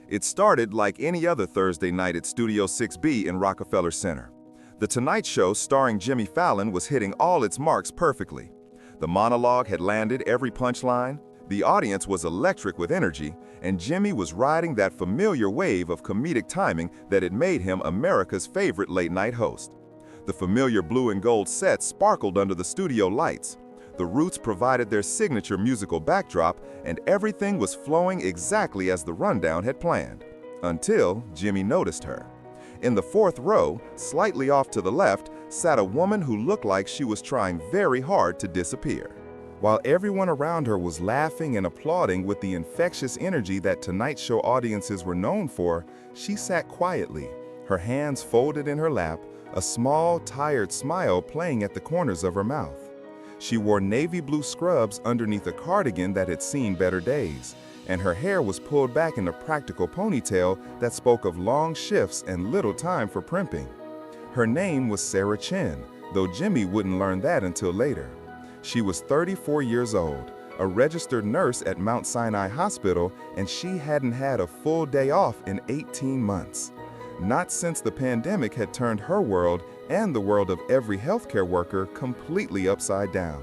It started like any other Thursday night at Studio 6B in Rockefeller Center. The Tonight Show starring Jimmy Fallon was hitting all its marks perfectly. The monologue had landed every punchline, the audience was electric with energy, and Jimmy was riding that familiar wave of comedic timing that had made him America's favorite late-night host. The familiar blue and gold set sparkled under the studio lights. The Roots provided their signature musical backdrop, and everything was flowing exactly as the rundown had planned. Until Jimmy noticed her. In the fourth row, slightly off to the left, sat a woman who looked like she was trying very hard to disappear. While everyone around her was laughing and applauding with the infectious energy that Tonight Show audiences were known for, she sat quietly, her hands folded in her lap, a small, tired smile playing at the corners of her mouth. She wore navy blue scrubs underneath a cardigan that had seen better days, and her hair was pulled back in a practical ponytail that spoke of long shifts and little time for primping. Her name was Sarah Chen, though Jimmy wouldn't learn that until later. She was 34 years old, a registered nurse at Mount Sinai Hospital, and she hadn't had a full day off in 18 months. Not since the pandemic had turned her world and the world of every healthcare worker completely upside down.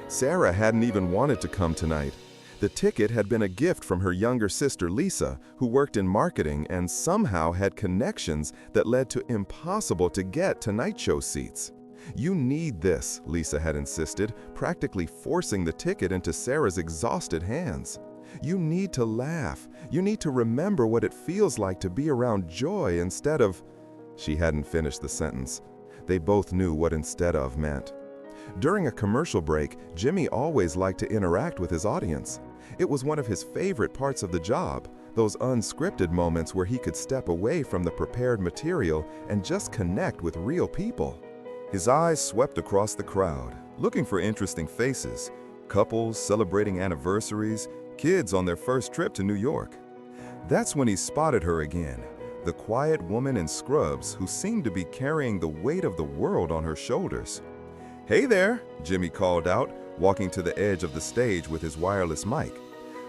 Sarah hadn't even wanted to come tonight. The ticket had been a gift from her younger sister Lisa, who worked in marketing and somehow had connections that led to impossible to get Tonight Show seats. "You need this," Lisa had insisted, practically forcing the ticket into Sarah's exhausted hands. "You need to laugh. You need to remember what it feels like to be around joy instead of—" She hadn't finished the sentence. They both knew what "instead of" meant. During a commercial break, Jimmy always liked to interact with his audience. It was one of his favorite parts of the job, those unscripted moments where he could step away from the prepared material and just connect with real people. His eyes swept across the crowd, looking for interesting faces, couples celebrating anniversaries, kids on their first trip to New York. That's when he spotted her again, the quiet woman in scrubs who seemed to be carrying the weight of the world on her shoulders. "Hey there," Jimmy called out, walking to the edge of the stage with his wireless mic.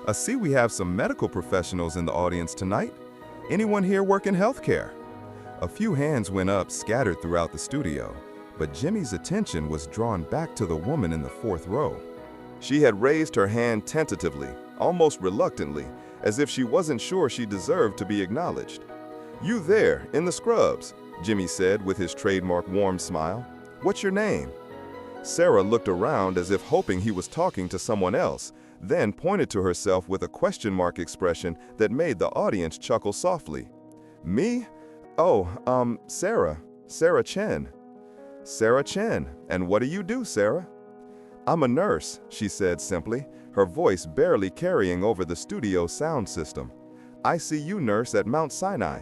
"I see we have some medical professionals in the audience tonight. Anyone here work in healthcare?" A few hands went up, scattered throughout the studio, but Jimmy's attention was drawn back to the woman in the fourth row. She had raised her hand tentatively, almost reluctantly, as if she wasn't sure she deserved to be acknowledged. "You there, in the scrubs," Jimmy said with his trademark warm smile. "What's your name?" Sarah looked around as if hoping he was talking to someone else, then pointed to herself with a question mark expression that made the audience chuckle softly. "Me? Oh, Sarah Chen." "Sarah Chen, and what do you do, Sarah?" "I'm a nurse," she said simply, her voice barely carrying over the studio sound system. "ICU nurse at Mount Sinai."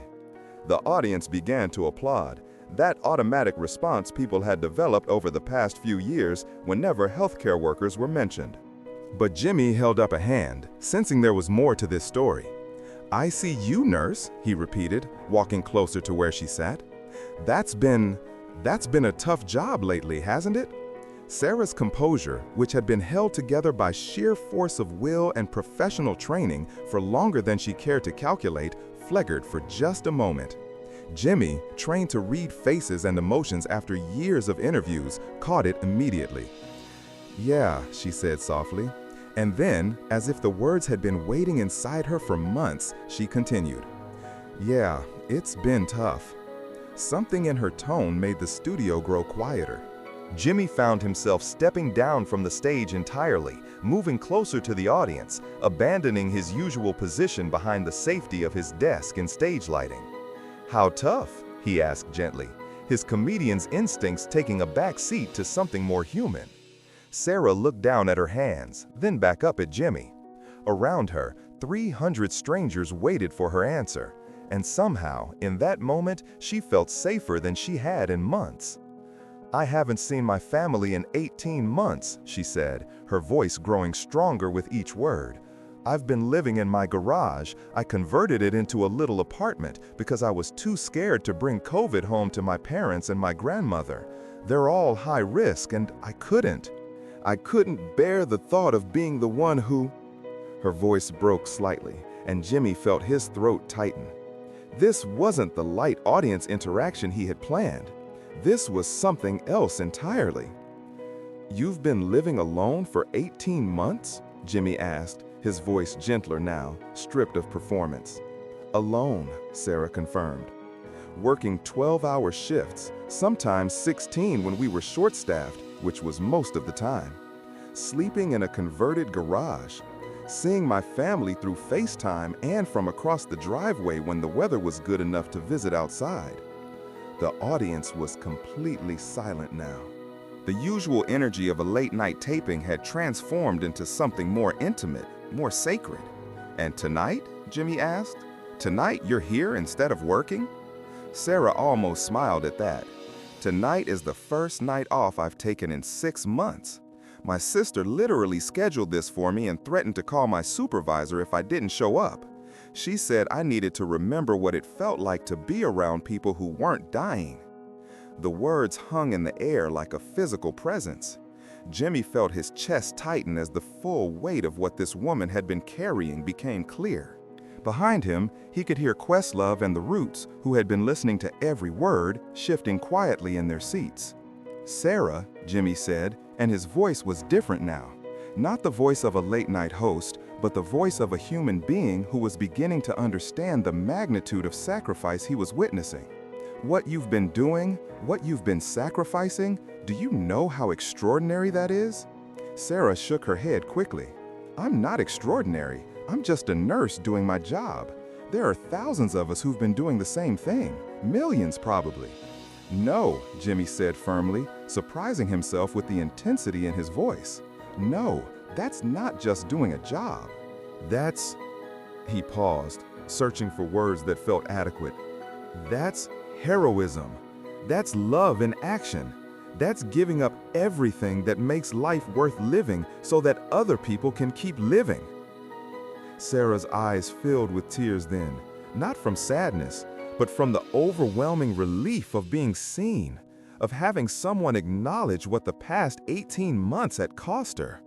The audience began to applaud, that automatic response people had developed over the past few years whenever healthcare workers were mentioned. But Jimmy held up a hand, sensing there was more to this story. "ICU nurse," he repeated, walking closer to where she sat. That's been a tough job lately, hasn't it?" Sarah's composure, which had been held together by sheer force of will and professional training for longer than she cared to calculate, flickered for just a moment. Jimmy, trained to read faces and emotions after years of interviews, caught it immediately. "Yeah," she said softly. And then, as if the words had been waiting inside her for months, she continued. "Yeah, it's been tough." Something in her tone made the studio grow quieter. Jimmy found himself stepping down from the stage entirely, moving closer to the audience, abandoning his usual position behind the safety of his desk and stage lighting. "How tough?" he asked gently, his comedian's instincts taking a back seat to something more human. Sarah looked down at her hands, then back up at Jimmy. Around her, 300 strangers waited for her answer, and somehow, in that moment, she felt safer than she had in months. "I haven't seen my family in 18 months, she said, her voice growing stronger with each word. "I've been living in my garage. I converted it into a little apartment because I was too scared to bring COVID home to my parents and my grandmother. They're all high risk, and I couldn't bear the thought of being the one who—" Her voice broke slightly, and Jimmy felt his throat tighten. This wasn't the light audience interaction he had planned. This was something else entirely. "You've been living alone for 18 months?" Jimmy asked, his voice gentler now, stripped of performance. "Alone," Sarah confirmed. "Working 12-hour shifts, sometimes 16 when we were short-staffed, which was most of the time. Sleeping in a converted garage. Seeing my family through FaceTime and from across the driveway when the weather was good enough to visit outside." The audience was completely silent now. The usual energy of a late-night taping had transformed into something more intimate, more sacred. "And tonight?" Jimmy asked. "Tonight you're here instead of working?" Sarah almost smiled at that. "Tonight is the first night off I've taken in 6 months. My sister literally scheduled this for me and threatened to call my supervisor if I didn't show up. She said I needed to remember what it felt like to be around people who weren't dying." The words hung in the air like a physical presence. Jimmy felt his chest tighten as the full weight of what this woman had been carrying became clear. Behind him, he could hear Questlove and the Roots, who had been listening to every word, shifting quietly in their seats. "Sarah," Jimmy said, and his voice was different now. Not the voice of a late-night host, but the voice of a human being who was beginning to understand the magnitude of sacrifice he was witnessing. "What you've been doing, what you've been sacrificing, do you know how extraordinary that is?" Sarah shook her head quickly. "I'm not extraordinary. I'm just a nurse doing my job. There are thousands of us who've been doing the same thing. Millions, probably." "No," Jimmy said firmly, surprising himself with the intensity in his voice. "No, that's not just doing a job. That's..." He paused, searching for words that felt adequate. "That's heroism. That's love in action. That's giving up everything that makes life worth living so that other people can keep living." Sarah's eyes filled with tears then, not from sadness, but from the overwhelming relief of being seen, of having someone acknowledge what the past 18 months had cost her.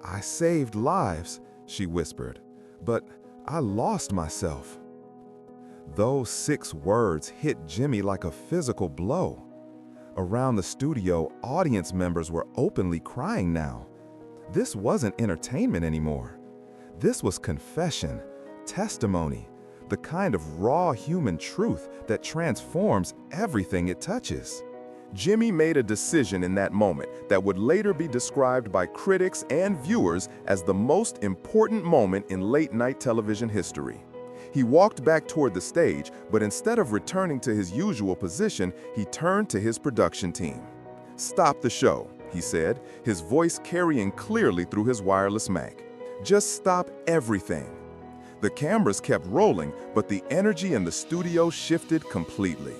"I saved lives," she whispered, "but I lost myself." Those 6 words hit Jimmy like a physical blow. Around the studio, audience members were openly crying now. This wasn't entertainment anymore. This was confession, testimony, the kind of raw human truth that transforms everything it touches. Jimmy made a decision in that moment that would later be described by critics and viewers as the most important moment in late-night television history. He walked back toward the stage, but instead of returning to his usual position, he turned to his production team. "Stop the show," he said, his voice carrying clearly through his wireless mic. "Just stop everything." The cameras kept rolling, but the energy in the studio shifted completely.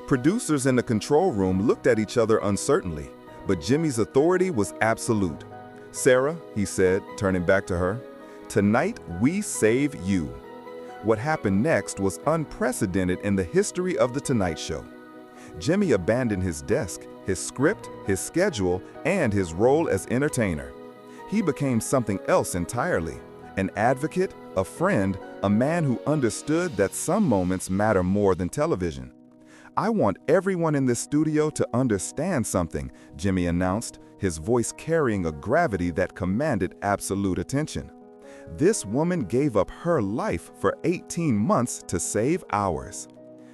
Producers in the control room looked at each other uncertainly, but Jimmy's authority was absolute. "Sarah," he said, turning back to her, "tonight we save you." What happened next was unprecedented in the history of The Tonight Show. Jimmy abandoned his desk, his script, his schedule, and his role as entertainer. He became something else entirely. An advocate, a friend, a man who understood that some moments matter more than television. "I want everyone in this studio to understand something," Jimmy announced, his voice carrying a gravity that commanded absolute attention. "This woman gave up her life for 18 months to save ours.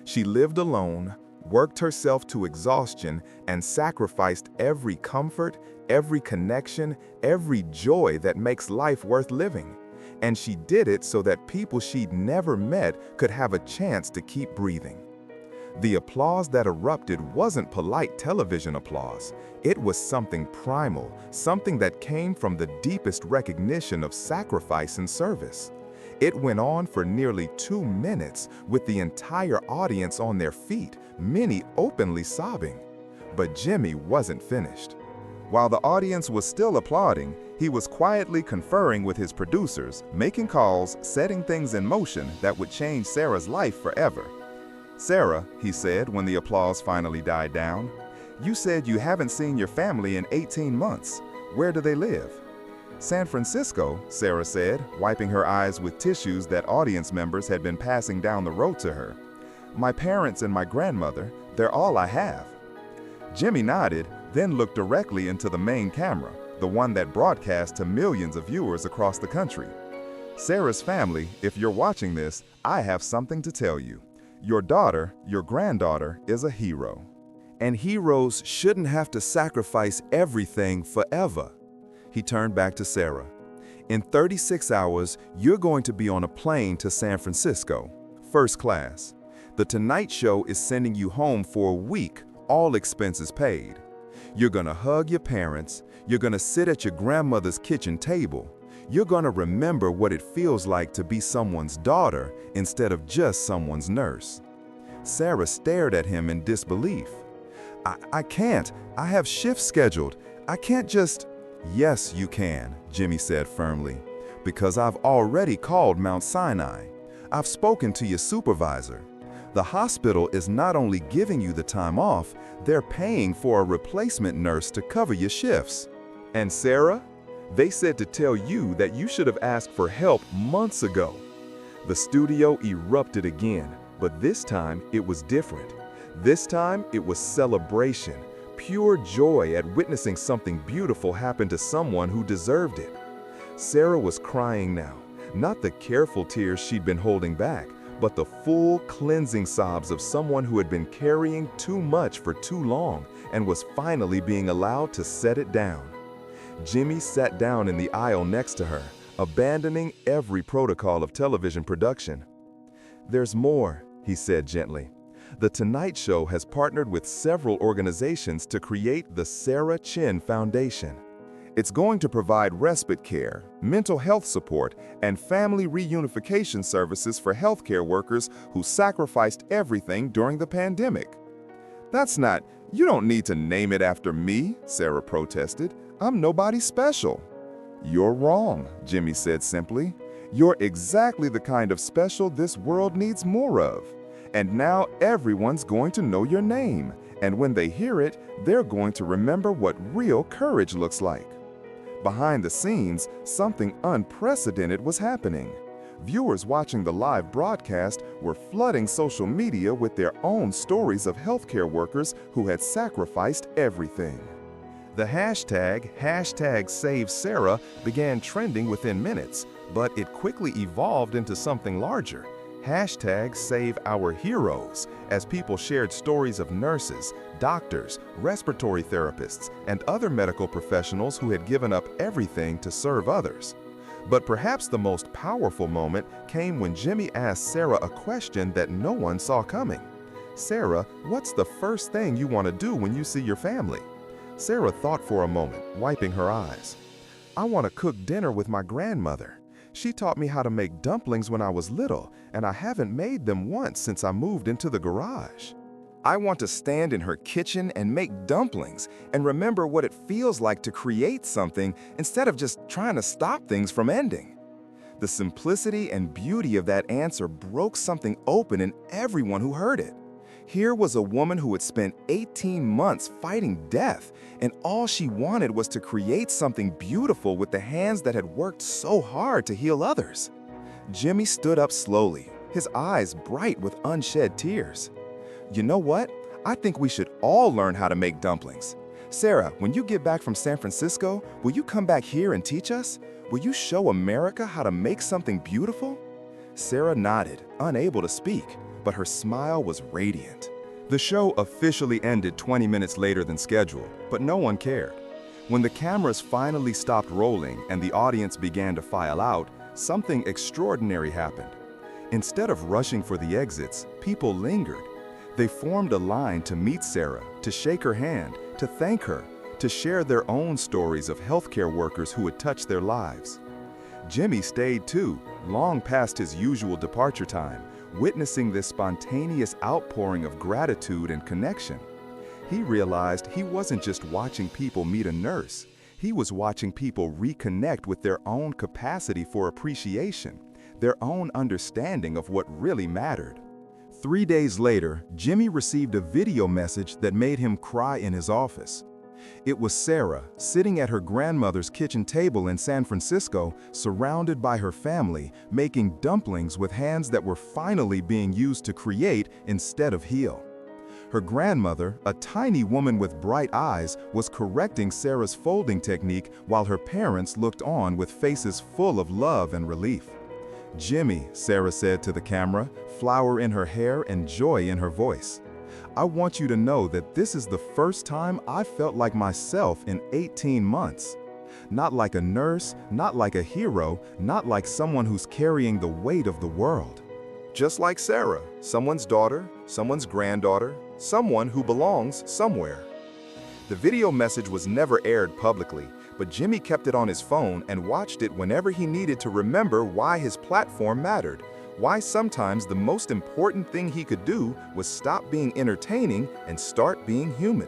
She lived alone, worked herself to exhaustion, and sacrificed every comfort, every connection, every joy that makes life worth living. And she did it so that people she'd never met could have a chance to keep breathing." The applause that erupted wasn't polite television applause. It was something primal, something that came from the deepest recognition of sacrifice and service. It went on for nearly 2 minutes, with the entire audience on their feet, many openly sobbing. But Jimmy wasn't finished. While the audience was still applauding, he was quietly conferring with his producers, making calls, setting things in motion that would change Sarah's life forever. "Sarah," he said when the applause finally died down, "you said you haven't seen your family in 18 months. Where do they live?" San Francisco, Sarah said, wiping her eyes with tissues that audience members had been passing down the road to her. My parents and my grandmother, they're all I have. Jimmy nodded, then looked directly into the main camera, the one that broadcast to millions of viewers across the country. Sarah's family, if you're watching this, I have something to tell you. Your daughter, your granddaughter, is a hero. And heroes shouldn't have to sacrifice everything forever. He turned back to Sarah. In 36 hours, you're going to be on a plane to San Francisco, first class. The Tonight Show is sending you home for a week, all expenses paid. You're gonna hug your parents, you're gonna sit at your grandmother's kitchen table, you're gonna remember what it feels like to be someone's daughter instead of just someone's nurse. Sarah stared at him in disbelief. I can't. I have shifts scheduled. I can't just... Yes, you can, Jimmy said firmly, because I've already called Mount Sinai. I've spoken to your supervisor. The hospital is not only giving you the time off, they're paying for a replacement nurse to cover your shifts. And Sarah? They said to tell you that you should have asked for help months ago. The studio erupted again, but this time it was different. This time it was celebration, pure joy at witnessing something beautiful happen to someone who deserved it. Sarah was crying now, not the careful tears she'd been holding back, but the full cleansing sobs of someone who had been carrying too much for too long and was finally being allowed to set it down. Jimmy sat down in the aisle next to her, abandoning every protocol of television production. There's more, he said gently. The Tonight Show has partnered with several organizations to create the Sarah Chen Foundation. It's going to provide respite care, mental health support, and family reunification services for healthcare workers who sacrificed everything during the pandemic. That's not, you don't need to name it after me, Sarah protested. I'm nobody special. You're wrong, Jimmy said simply. You're exactly the kind of special this world needs more of. And now everyone's going to know your name, and when they hear it, they're going to remember what real courage looks like. Behind the scenes, something unprecedented was happening. Viewers watching the live broadcast were flooding social media with their own stories of healthcare workers who had sacrificed everything. The hashtag #SaveSarah began trending within minutes, but it quickly evolved into something larger. #SaveOurHeroes, as people shared stories of nurses, doctors, respiratory therapists, and other medical professionals who had given up everything to serve others. But perhaps the most powerful moment came when Jimmy asked Sarah a question that no one saw coming. Sarah, what's the first thing you want to do when you see your family? Sarah thought for a moment, wiping her eyes. I want to cook dinner with my grandmother. She taught me how to make dumplings when I was little, and I haven't made them once since I moved into the garage. I want to stand in her kitchen and make dumplings and remember what it feels like to create something instead of just trying to stop things from ending. The simplicity and beauty of that answer broke something open in everyone who heard it. Here was a woman who had spent 18 months fighting death, and all she wanted was to create something beautiful with the hands that had worked so hard to heal others. Jimmy stood up slowly, his eyes bright with unshed tears. You know what? I think we should all learn how to make dumplings. Sarah, when you get back from San Francisco, will you come back here and teach us? Will you show America how to make something beautiful? Sarah nodded, unable to speak, but her smile was radiant. The show officially ended 20 minutes later than scheduled, but no one cared. When the cameras finally stopped rolling and the audience began to file out, something extraordinary happened. Instead of rushing for the exits, people lingered. They formed a line to meet Sarah, to shake her hand, to thank her, to share their own stories of healthcare workers who had touched their lives. Jimmy stayed too, long past his usual departure time, witnessing this spontaneous outpouring of gratitude and connection. He realized he wasn't just watching people meet a nurse, he was watching people reconnect with their own capacity for appreciation, their own understanding of what really mattered. 3 days later, Jimmy received a video message that made him cry in his office. It was Sarah, sitting at her grandmother's kitchen table in San Francisco, surrounded by her family, making dumplings with hands that were finally being used to create instead of heal. Her grandmother, a tiny woman with bright eyes, was correcting Sarah's folding technique while her parents looked on with faces full of love and relief. "Jimmy," Sarah said to the camera, flower in her hair and joy in her voice, "I want you to know that this is the first time I felt like myself in 18 months. Not like a nurse, not like a hero, not like someone who's carrying the weight of the world. Just like Sarah, someone's daughter, someone's granddaughter, someone who belongs somewhere." The video message was never aired publicly, but Jimmy kept it on his phone and watched it whenever he needed to remember why his platform mattered, why sometimes the most important thing he could do was stop being entertaining and start being human.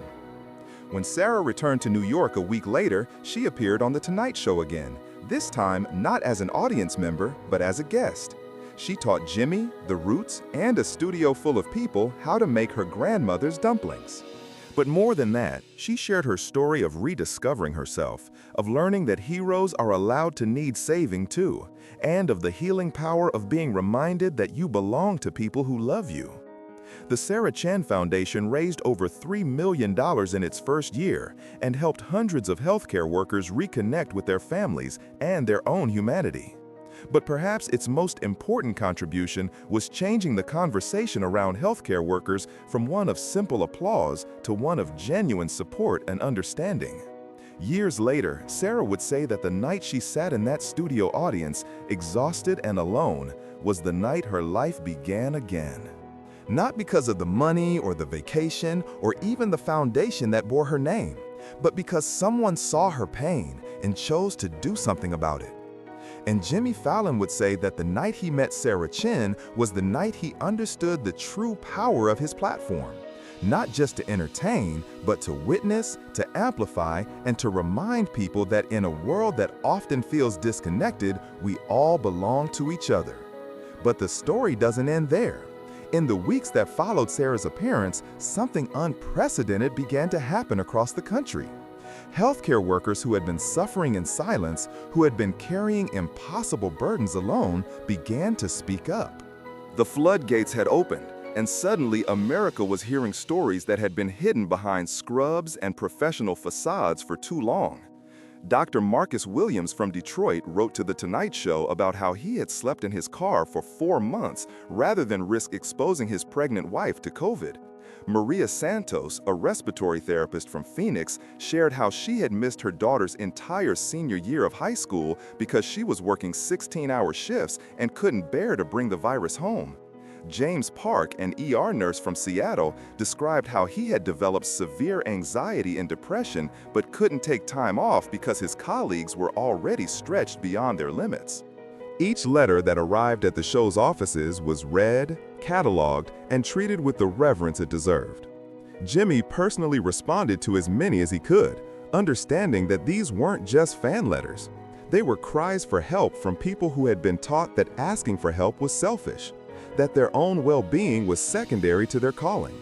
When Sarah returned to New York a week later, she appeared on The Tonight Show again, this time not as an audience member, but as a guest. She taught Jimmy, the Roots, and a studio full of people how to make her grandmother's dumplings. But more than that, she shared her story of rediscovering herself, of learning that heroes are allowed to need saving too, and of the healing power of being reminded that you belong to people who love you. The Sarah Chen Foundation raised over $3 million in its first year and helped hundreds of healthcare workers reconnect with their families and their own humanity. But perhaps its most important contribution was changing the conversation around healthcare workers from one of simple applause to one of genuine support and understanding. Years later, Sarah would say that the night she sat in that studio audience, exhausted and alone, was the night her life began again. Not because of the money or the vacation or even the foundation that bore her name, but because someone saw her pain and chose to do something about it. And Jimmy Fallon would say that the night he met Sarah Chen was the night he understood the true power of his platform. Not just to entertain, but to witness, to amplify, and to remind people that in a world that often feels disconnected, we all belong to each other. But the story doesn't end there. In the weeks that followed Sarah's appearance, something unprecedented began to happen across the country. Healthcare workers who had been suffering in silence, who had been carrying impossible burdens alone, began to speak up. The floodgates had opened, and suddenly America was hearing stories that had been hidden behind scrubs and professional facades for too long. Dr. Marcus Williams from Detroit wrote to The Tonight Show about how he had slept in his car for 4 months rather than risk exposing his pregnant wife to COVID. Maria Santos, a respiratory therapist from Phoenix, shared how she had missed her daughter's entire senior year of high school because she was working 16-hour shifts and couldn't bear to bring the virus home. James Park, an ER nurse from Seattle, described how he had developed severe anxiety and depression but couldn't take time off because his colleagues were already stretched beyond their limits. Each letter that arrived at the show's offices was read, cataloged, and treated with the reverence it deserved. Jimmy personally responded to as many as he could, understanding that these weren't just fan letters. They were cries for help from people who had been taught that asking for help was selfish, that their own well-being was secondary to their calling.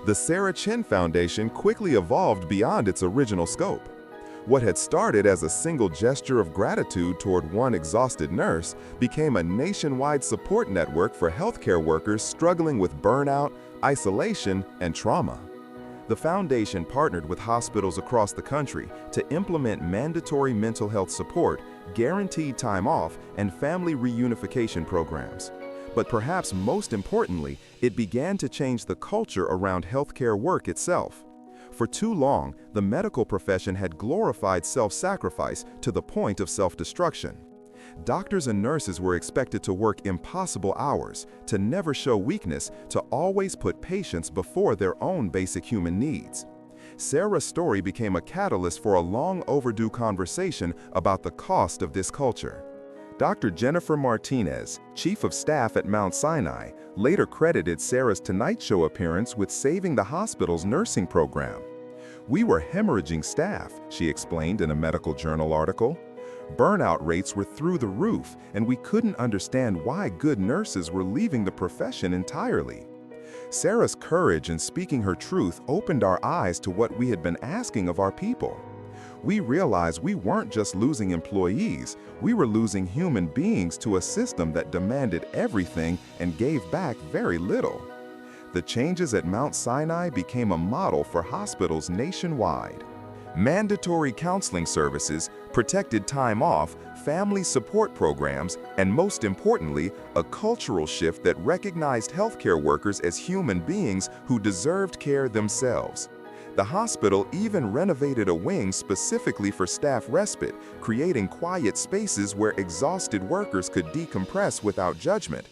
The Sarah Chen Foundation quickly evolved beyond its original scope. What had started as a single gesture of gratitude toward one exhausted nurse became a nationwide support network for healthcare workers struggling with burnout, isolation, and trauma. The foundation partnered with hospitals across the country to implement mandatory mental health support, guaranteed time off, and family reunification programs. But perhaps most importantly, it began to change the culture around healthcare work itself. For too long, the medical profession had glorified self-sacrifice to the point of self-destruction. Doctors and nurses were expected to work impossible hours, to never show weakness, to always put patients before their own basic human needs. Sarah's story became a catalyst for a long overdue conversation about the cost of this culture. Dr. Jennifer Martinez, chief of staff at Mount Sinai, later credited Sarah's Tonight Show appearance with saving the hospital's nursing program. "We were hemorrhaging staff," she explained in a medical journal article. "Burnout rates were through the roof, and we couldn't understand why good nurses were leaving the profession entirely." Sarah's courage in speaking her truth opened our eyes to what we had been asking of our people. We realized we weren't just losing employees, we were losing human beings to a system that demanded everything and gave back very little. The changes at Mount Sinai became a model for hospitals nationwide. Mandatory counseling services, protected time off, family support programs, and most importantly, a cultural shift that recognized healthcare workers as human beings who deserved care themselves. The hospital even renovated a wing specifically for staff respite, creating quiet spaces where exhausted workers could decompress without judgment.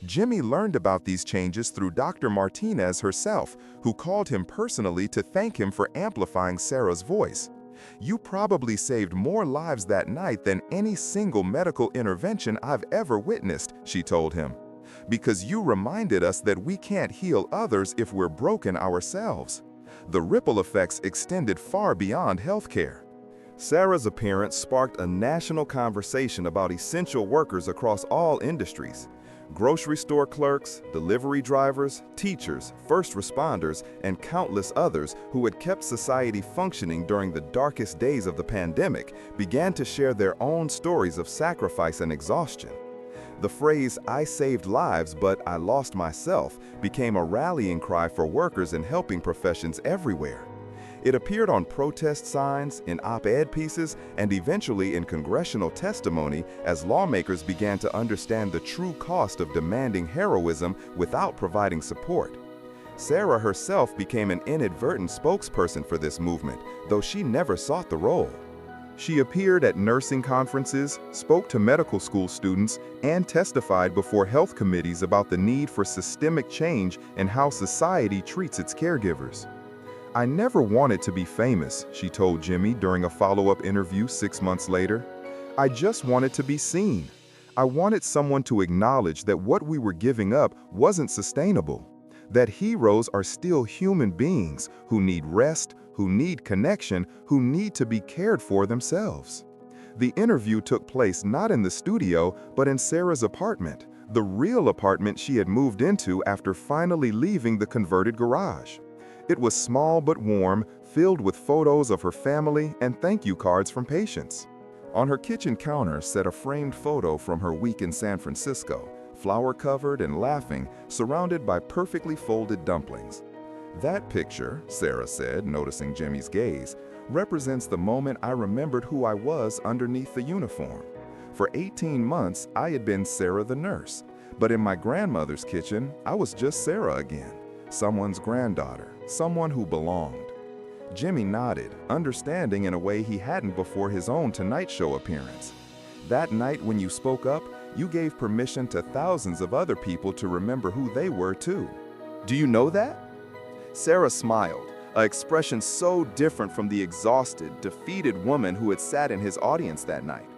Jimmy learned about these changes through Dr. Martinez herself, who called him personally to thank him for amplifying Sarah's voice. "You probably saved more lives that night than any single medical intervention I've ever witnessed," she told him, "because you reminded us that we can't heal others if we're broken ourselves." The ripple effects extended far beyond healthcare. Sarah's appearance sparked a national conversation about essential workers across all industries. Grocery store clerks, delivery drivers, teachers, first responders, and countless others who had kept society functioning during the darkest days of the pandemic began to share their own stories of sacrifice and exhaustion. The phrase, "I saved lives, but I lost myself," became a rallying cry for workers in helping professions everywhere. It appeared on protest signs, in op-ed pieces, and eventually in congressional testimony as lawmakers began to understand the true cost of demanding heroism without providing support. Sarah herself became an inadvertent spokesperson for this movement, though she never sought the role. She appeared at nursing conferences, spoke to medical school students, and testified before health committees about the need for systemic change and how society treats its caregivers. "I never wanted to be famous," she told Jimmy during a follow-up interview 6 months later. "I just wanted to be seen. I wanted someone to acknowledge that what we were giving up wasn't sustainable, that heroes are still human beings who need rest, who need connection, who need to be cared for themselves." The interview took place not in the studio, but in Sarah's apartment, the real apartment she had moved into after finally leaving the converted garage. It was small but warm, filled with photos of her family and thank you cards from patients. On her kitchen counter sat a framed photo from her week in San Francisco, flower-covered and laughing, surrounded by perfectly folded dumplings. "That picture," Sarah said, noticing Jimmy's gaze, "represents the moment I remembered who I was underneath the uniform. For 18 months, I had been Sarah the nurse, but in my grandmother's kitchen, I was just Sarah again. Someone's granddaughter, someone who belonged." Jimmy nodded, understanding in a way he hadn't before his own Tonight Show appearance. "That night when you spoke up, you gave permission to thousands of other people to remember who they were too. Do you know that?" Sarah smiled, an expression so different from the exhausted, defeated woman who had sat in his audience that night.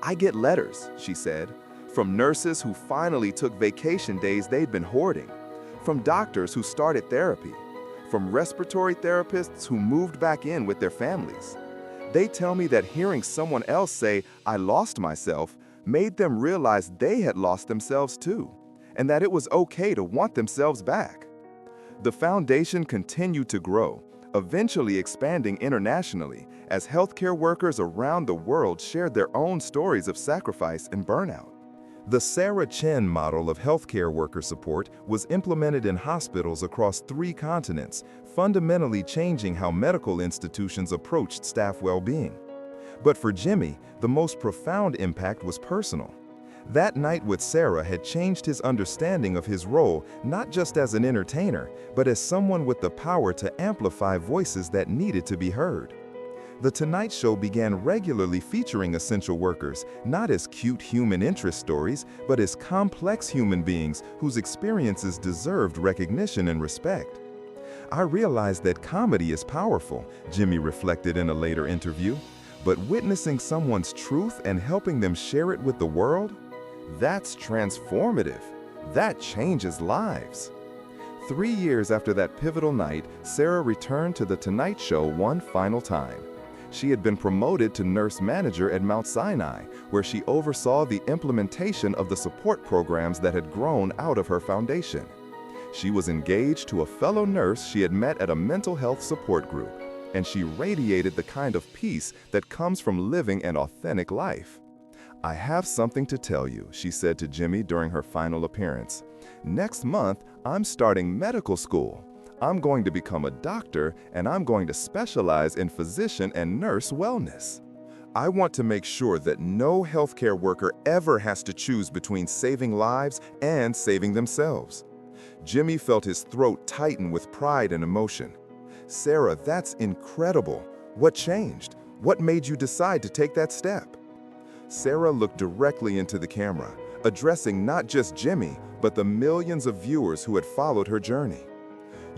"I get letters," she said, "from nurses who finally took vacation days they'd been hoarding, from doctors who started therapy, from respiratory therapists who moved back in with their families. They tell me that hearing someone else say, 'I lost myself,' made them realize they had lost themselves too, and that it was okay to want themselves back." The foundation continued to grow, eventually expanding internationally as healthcare workers around the world shared their own stories of sacrifice and burnout. The Sarah Chen model of healthcare worker support was implemented in hospitals across 3 continents, fundamentally changing how medical institutions approached staff well-being. But for Jimmy, the most profound impact was personal. That night with Sarah had changed his understanding of his role, not just as an entertainer, but as someone with the power to amplify voices that needed to be heard. The Tonight Show began regularly featuring essential workers, not as cute human interest stories, but as complex human beings whose experiences deserved recognition and respect. "I realized that comedy is powerful," Jimmy reflected in a later interview, "but witnessing someone's truth and helping them share it with the world? That's transformative. That changes lives." 3 years after that pivotal night, Sarah returned to The Tonight Show one final time. She had been promoted to nurse manager at Mount Sinai, where she oversaw the implementation of the support programs that had grown out of her foundation. She was engaged to a fellow nurse she had met at a mental health support group, and she radiated the kind of peace that comes from living an authentic life. "I have something to tell you," she said to Jimmy during her final appearance. "Next month, I'm starting medical school. I'm going to become a doctor, and I'm going to specialize in physician and nurse wellness. I want to make sure that no healthcare worker ever has to choose between saving lives and saving themselves." Jimmy felt his throat tighten with pride and emotion. "Sarah, that's incredible. What changed? What made you decide to take that step?" Sarah looked directly into the camera, addressing not just Jimmy, but the millions of viewers who had followed her journey.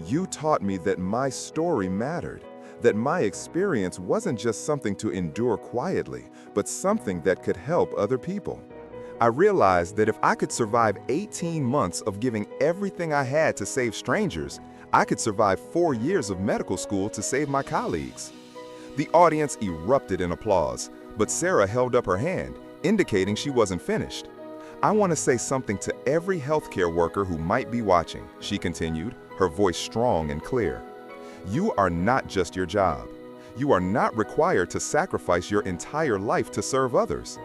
"You taught me that my story mattered, that my experience wasn't just something to endure quietly, but something that could help other people. I realized that if I could survive 18 months of giving everything I had to save strangers, I could survive 4 years of medical school to save my colleagues." The audience erupted in applause, but Sarah held up her hand, indicating she wasn't finished. "I want to say something to every healthcare worker who might be watching," she continued, her voice strong and clear. "You are not just your job. You are not required to sacrifice your entire life to serve others.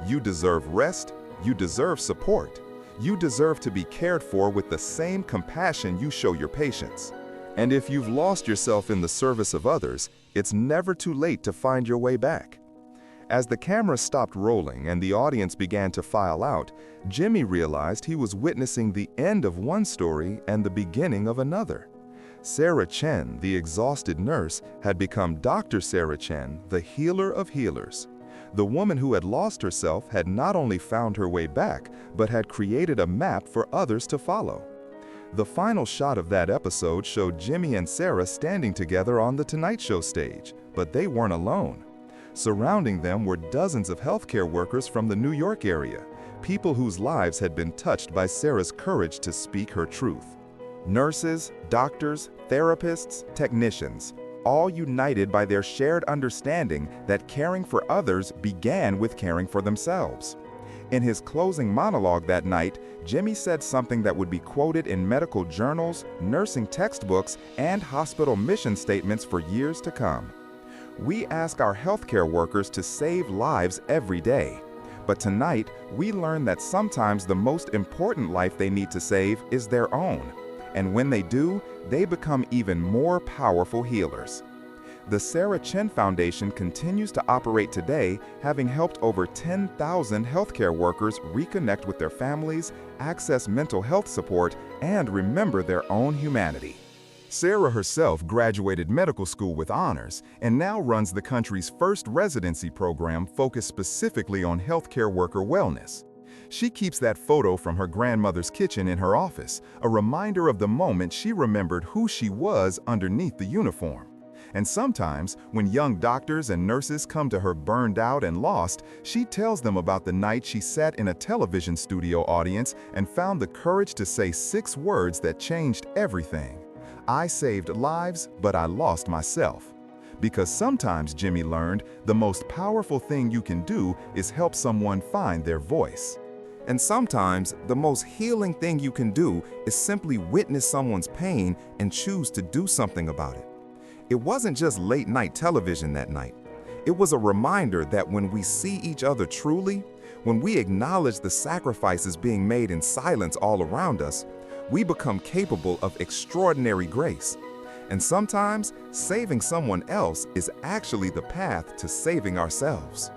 You deserve rest. You deserve support. You deserve to be cared for with the same compassion you show your patients. And if you've lost yourself in the service of others, it's never too late to find your way back." As the camera stopped rolling and the audience began to file out, Jimmy realized he was witnessing the end of one story and the beginning of another. Sarah Chen, the exhausted nurse, had become Dr. Sarah Chen, the healer of healers. The woman who had lost herself had not only found her way back, but had created a map for others to follow. The final shot of that episode showed Jimmy and Sarah standing together on the Tonight Show stage, but they weren't alone. Surrounding them were dozens of healthcare workers from the New York area, people whose lives had been touched by Sarah's courage to speak her truth. Nurses, doctors, therapists, technicians, all united by their shared understanding that caring for others began with caring for themselves. In his closing monologue that night, Jimmy said something that would be quoted in medical journals, nursing textbooks, and hospital mission statements for years to come. "We ask our healthcare workers to save lives every day. But tonight, we learn that sometimes the most important life they need to save is their own. And when they do, they become even more powerful healers." The Sarah Chen Foundation continues to operate today, having helped over 10,000 healthcare workers reconnect with their families, access mental health support, and remember their own humanity. Sarah herself graduated medical school with honors and now runs the country's first residency program focused specifically on healthcare worker wellness. She keeps that photo from her grandmother's kitchen in her office, a reminder of the moment she remembered who she was underneath the uniform. And sometimes, when young doctors and nurses come to her burned out and lost, she tells them about the night she sat in a television studio audience and found the courage to say 6 words that changed everything. "I saved lives, but I lost myself." Because sometimes, Jimmy learned, the most powerful thing you can do is help someone find their voice. And sometimes, the most healing thing you can do is simply witness someone's pain and choose to do something about it. It wasn't just late-night television that night. It was a reminder that when we see each other truly, when we acknowledge the sacrifices being made in silence all around us, we become capable of extraordinary grace. And sometimes, saving someone else is actually the path to saving ourselves.